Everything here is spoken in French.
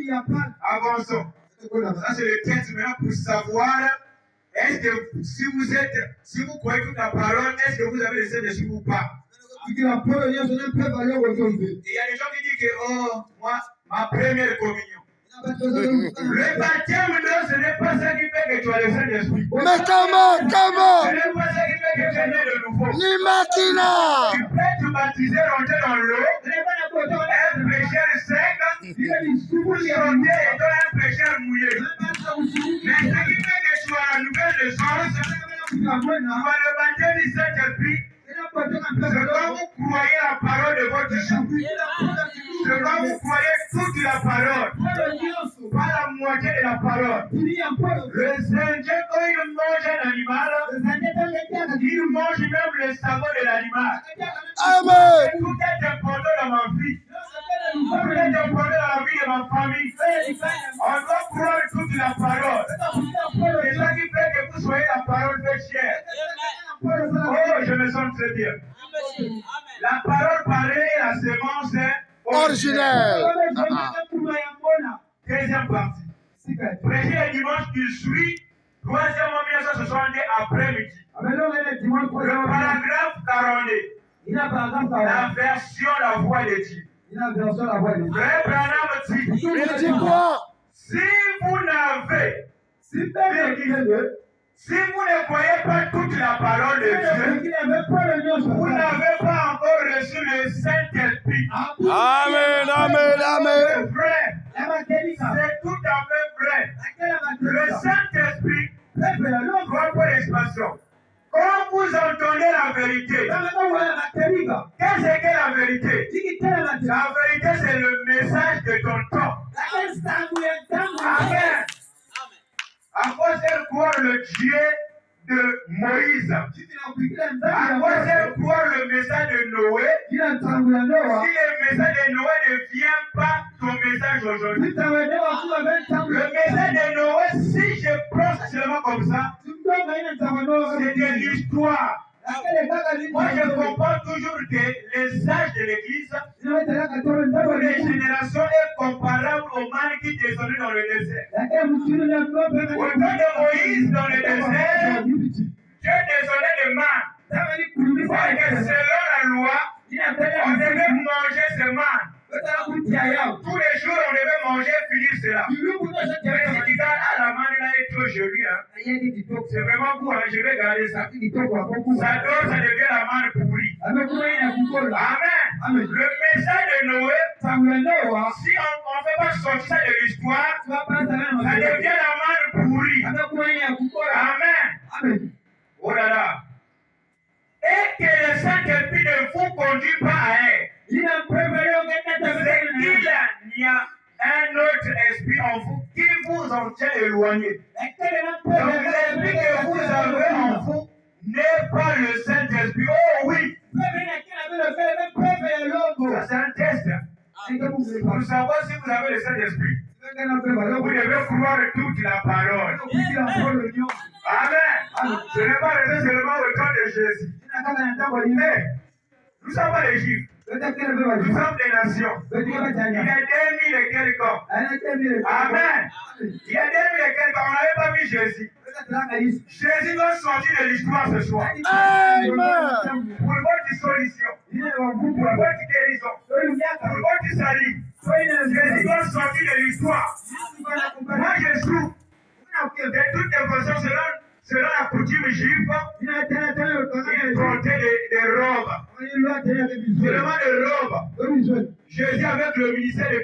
Avançons. Ça, c'est le texte maintenant pour savoir est-ce que si vous croyez toute la parole, est-ce que vous avez le Saint-Esprit ou pas? Il y a des gens qui disent que, oh, moi, ma première communion. Le baptême, non, ce n'est pas ça qui fait que tu as le Saint-Esprit. Mais comment? Ce n'est pas ça qui fait que tu es né de nouveau. Ni Martina. Tu peux te baptiser, rentrer dans l'eau, un pécheur sec, sauter étant un pécheur mouillé. Mais ce qui fait que tu as la nouvelle naissance, tu as le baptême du Saint-Esprit. C'est quand vous croyez la parole de votre Dieu. C'est quand vous croyez toute la parole. Pas la moitié de la parole. Le Seigneur, quand il mange un animal, il mange même le sabot de l'animal. Amen. Tout est important dans ma vie. Tout est important dans la vie de ma famille. On doit croire toute la parole. C'est ça qui fait que vous soyez la parole de chère. Oh, je me sens très bien. La parole parlée, la semence est Originelle. Deuxième partie. Prêcher le dimanche qui suit, troisièmement, 1970 après-midi. Le paragraphe 42. La version La Voix de Dieu. Frère Branham dit, Il dit quoi? si vous n'avez, si vous ne croyez pas toute la parole de Dieu, vous n'avez pas encore reçu le Saint-Esprit. Amen, amen, amen. C'est vrai. C'est tout à fait vrai. Le Saint-Esprit, propre expression. Quand vous entendez la vérité, qu'est-ce que la vérité? La vérité, c'est le message de ton temps. Amen. À quoi sert croire le Dieu de Moïse? À quoi sert croire le message de Noé? Si le message de Noé ne vient pas ton message aujourd'hui. Le message de Noé, si je prends seulement comme ça, c'est de l'histoire. Moi, je comprends toujours que les âges de l'Église, pour les générations, est comparable au man qui descendait dans le désert. Au temps de Moïse dans le désert, Dieu descendait de man. Parce que selon la loi, on devait manger ce man. Tous les jours, on devait manger, finir cela. Mais si tu dis, ah, la manne là est trop jolie, hein. C'est vraiment cool, hein, je vais garder ça. Ça donne, ça devient la manne pourrie. Amen. Le message de Noé, si on ne fait pas sortir ça de l'histoire, ça devient la manne pourrie. Amen. Oh là là. Et que le Saint-Esprit ne vous conduit pas à elle. C'est qu'il y a un autre esprit en vous qui vous en tient éloigné. Donc l'esprit que vous avez en vous n'est pas le Saint-Esprit. Oh oui. Ça c'est un test. Pour savoir si vous avez le Saint-Esprit, vous devez croire toute la parole. Amen. Ce n'est pas resté seulement au temps de Jésus. Mais nous sommes pas les Juifs. Nous sommes des nations. Il y a 2000 et quelques ans. Amen. Il y a 2000 et quelques ans. On n'avait pas vu Jésus. Jésus va sortir de l'histoire ce soir. Amen. Pour votre dissolution. Pour votre guérison. Pour votre salut. Jésus va sortir de l'histoire. Moi je trouve de toutes les façons selon la coutume juive, il portait des robes. Seulement des robes. Jésus avec le ministère de